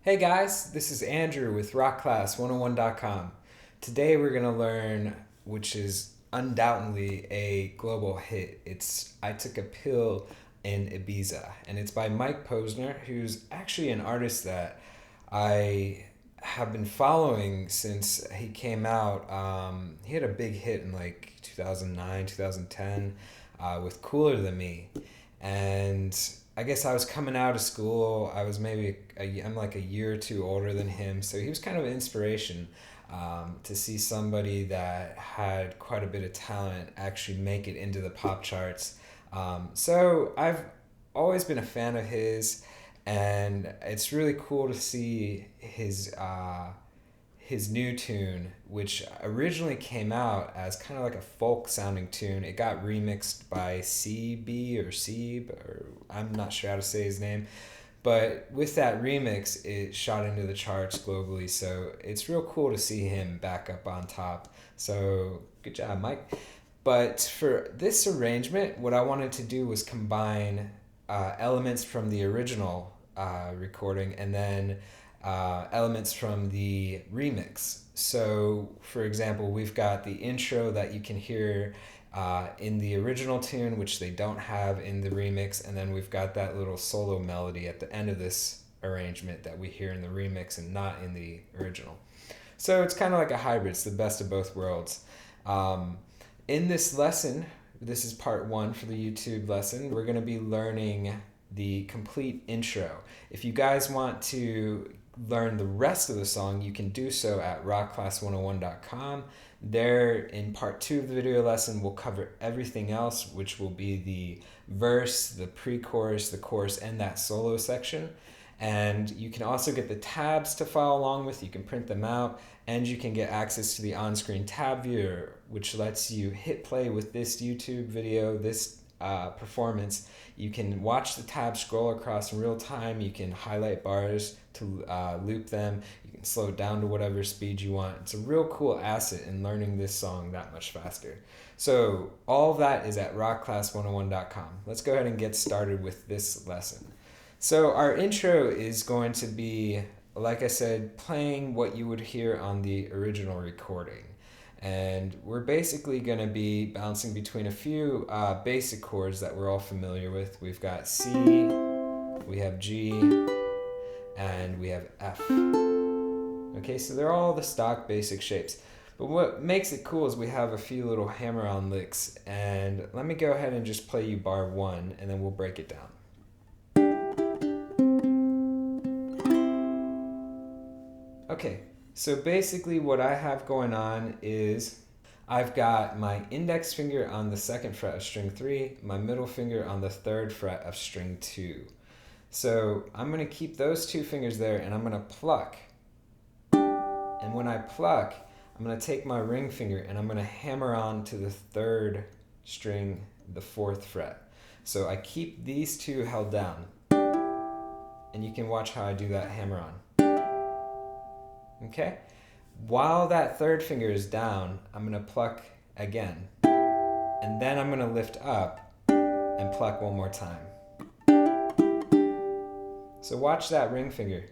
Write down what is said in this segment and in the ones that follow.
Hey guys, this is Andrew with rockclass101.com. Today we're going to learn, which is undoubtedly a global hit. It's I Took a Pill in Ibiza, and it's by Mike Posner, who's actually an artist that I have been following since he came out. He had a big hit in like 2009, 2010 with Cooler Than Me. And I guess I was coming out of school. I was I'm like a year or two older than him, so he was kind of an inspiration to see somebody that had quite a bit of talent actually make it into the pop charts. So I've always been a fan of his, and it's really cool to see his new tune, which originally came out as kind of like a folk sounding tune. It got remixed by Seeb, or I'm not sure how to say his name. But with that remix, it shot into the charts globally. So it's real cool to see him back up on top. So good job, Mike. But for this arrangement, what I wanted to do was combine elements from the original recording and then elements from the remix. So, for example, we've got the intro that you can hear in the original tune, which they don't have in the remix, and then we've got that little solo melody at the end of this arrangement that we hear in the remix and not in the original. So it's kind of like a hybrid. It's the best of both worlds. In this lesson, this is part one for the YouTube lesson, we're going to be learning the complete intro. If you guys want to learn the rest of the song, you can do so at rockclass101.com. There, in part two of the video lesson, we'll cover everything else, which will be the verse, the pre-chorus, the chorus, and that solo section. And you can also get the tabs to follow along with. You can print them out, and you can get access to the on-screen tab viewer, which lets you hit play with this YouTube video, this performance. You can watch the tab scroll across in real time. You can highlight bars to loop them. You can slow it down to whatever speed you want. It's a real cool asset in learning this song that much faster. So all of that is at rockclass101.com. Let's go ahead and get started with this lesson. So our intro is going to be, like I said, playing what you would hear on the original recording. And we're basically going to be bouncing between a few basic chords that we're all familiar with. We've got C, we have G, and we have F. Okay, so they're all the stock basic shapes. But what makes it cool is we have a few little hammer-on licks. And let me go ahead and just play you bar one, and then we'll break it down. Okay. So basically what I have going on is I've got my index finger on the second fret of string 3, my middle finger on the third fret of string 2. So I'm going to keep those two fingers there and I'm going to pluck. And when I pluck, I'm going to take my ring finger and I'm going to hammer on to the third string, the fourth fret. So I keep these two held down. And you can watch how I do that hammer on. Okay? While that third finger is down, I'm going to pluck again. And then I'm going to lift up and pluck one more time. So watch that ring finger.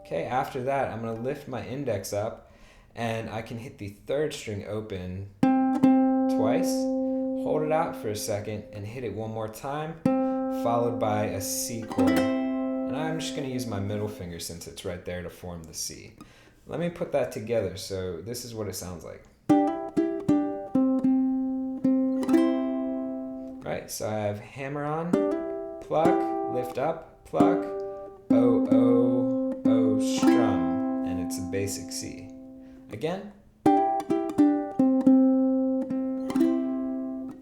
Okay, after that, I'm going to lift my index up and I can hit the third string open twice, hold it out for a second, and hit it one more time, followed by a C chord. And I'm just going to use my middle finger since it's right there to form the C. Let me put that together. So this is what it sounds like. Right, so I have hammer on, pluck, lift up, pluck, O, O, O, strum. And it's a basic C. Again.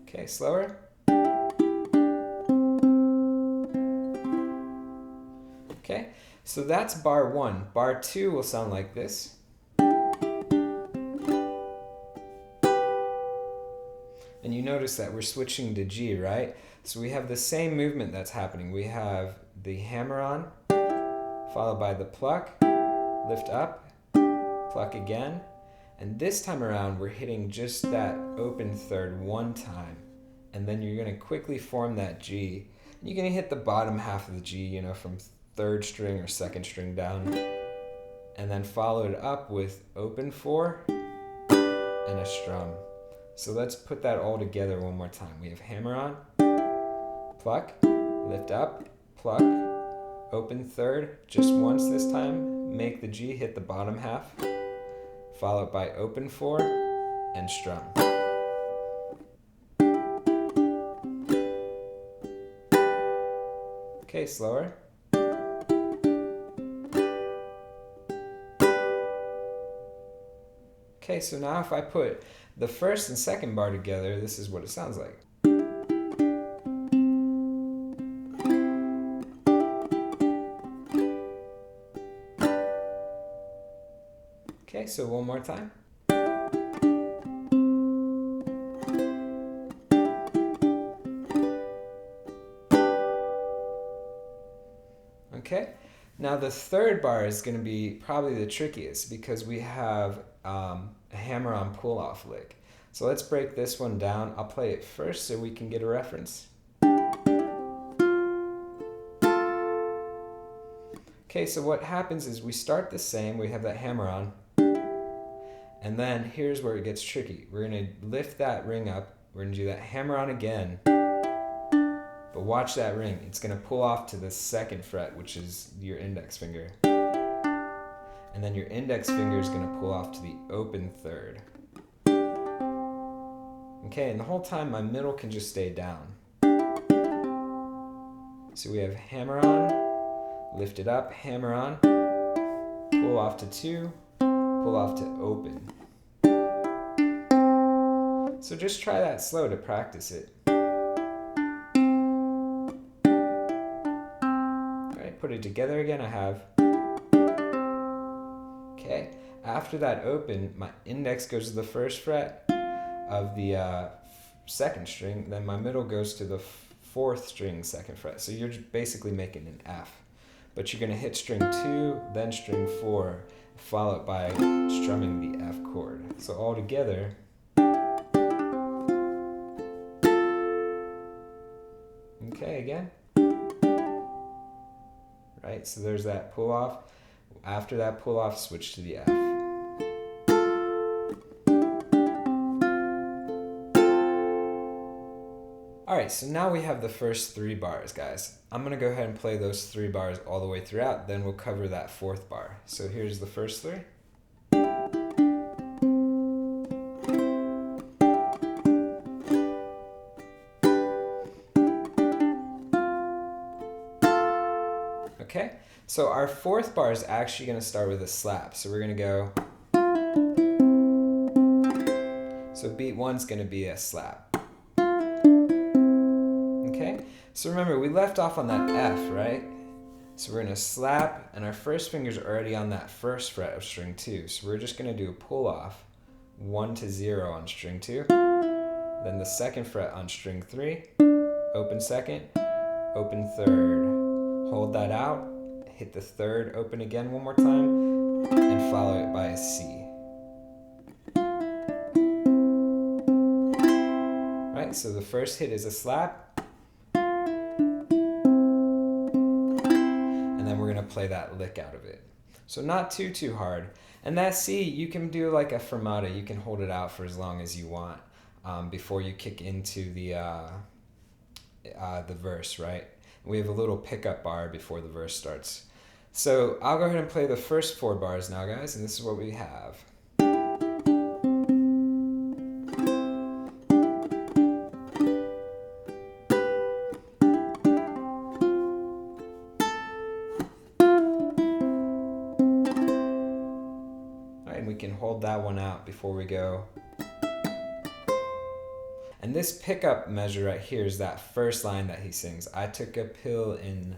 Okay, slower. Okay, so that's bar one. Bar two will sound like this. And you notice that we're switching to G, right? So we have the same movement that's happening. We have the hammer on, followed by the pluck, lift up, pluck again. And this time around, we're hitting just that open third one time. And then you're going to quickly form that G. You're going to hit the bottom half of the G, you know, from 3rd string or 2nd string down, and then follow it up with open 4 and a strum. So let's put that all together one more time. We have hammer on, pluck, lift up, pluck, open 3rd, just once this time, make the G hit the bottom half, followed by open 4 and strum. Okay, slower. Okay, so now if I put the 1st and 2nd bar together, this is what it sounds like. Okay, so one more time. Okay, now the 3rd bar is going to be probably the trickiest because we have a hammer-on pull-off lick. So let's break this one down. I'll play it first so we can get a reference. Okay, so what happens is we start the same, we have that hammer-on, and then here's where it gets tricky. We're going to lift that ring up, we're going to do that hammer-on again, but watch that ring. It's going to pull off to the 2nd fret, which is your index finger. And then your index finger is going to pull off to the open 3rd. Okay, and the whole time my middle can just stay down. So we have hammer on, lift it up, hammer on, pull off to 2, pull off to open. So just try that slow to practice it. Put it together again, I have. Okay, after that open, my index goes to the 1st fret of the 2nd string, then my middle goes to the 4th string 2nd fret. So you're just basically making an F. But you're going to hit string 2, then string 4, followed by strumming the F chord. So all together. Okay, again. Right, so there's that pull off. After that pull off, switch to the F. Alright, so now we have the first 3 bars, guys. I'm going to go ahead and play those 3 bars all the way throughout, then we'll cover that 4th bar. So here's the first 3. Okay, so our 4th bar is actually going to start with a slap. So we're going to go. So beat 1's going to be a slap. Okay, so remember we left off on that F, right? So we're going to slap, and our first finger's already on that 1st fret of string 2. So we're just going to do a pull off, 1 to 0 on string 2. Then the 2nd fret on string 3, open 2nd, open 3rd. Hold that out, hit the 3rd, open again one more time, and follow it by a C. Right, so the first hit is a slap, and then we're going to play that lick out of it. So not too hard. And that C, you can do like a fermata, you can hold it out for as long as you want before you kick into the verse, right? We have a little pickup bar before the verse starts. So I'll go ahead and play the first 4 bars now, guys, and this is what we have. All right, and we can hold that one out before we go. And this pickup measure right here is that first line that he sings. I took a pill in.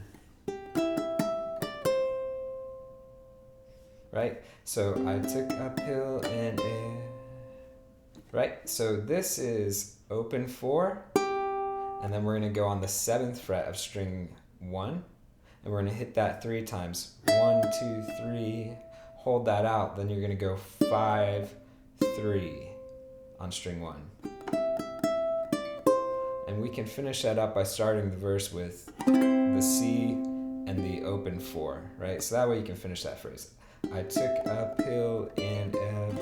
Right? So I took a pill in. Right? So this is open 4. And then we're going to go on the 7th fret of string 1. And we're going to hit that 3 times. 1, 2, 3. Hold that out. Then you're going to go 5, 3 on string 1. And we can finish that up by starting the verse with the C, and the open 4, right? So that way you can finish that phrase. I took a pill in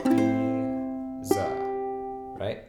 Ibiza, right?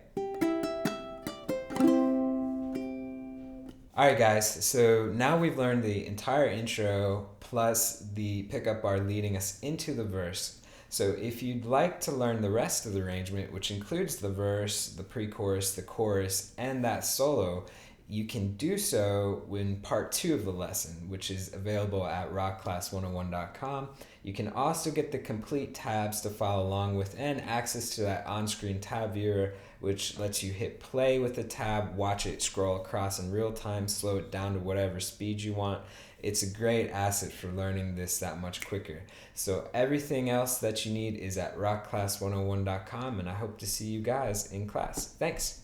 Alright guys, so now we've learned the entire intro plus the pickup bar leading us into the verse. So if you'd like to learn the rest of the arrangement, which includes the verse, the pre-chorus, the chorus, and that solo, you can do so in part 2 of the lesson, which is available at rockclass101.com. You can also get the complete tabs to follow along with and access to that on-screen tab viewer, which lets you hit play with the tab, watch it scroll across in real time, slow it down to whatever speed you want. It's a great asset for learning this that much quicker. So everything else that you need is at rockclass101.com, and I hope to see you guys in class. Thanks.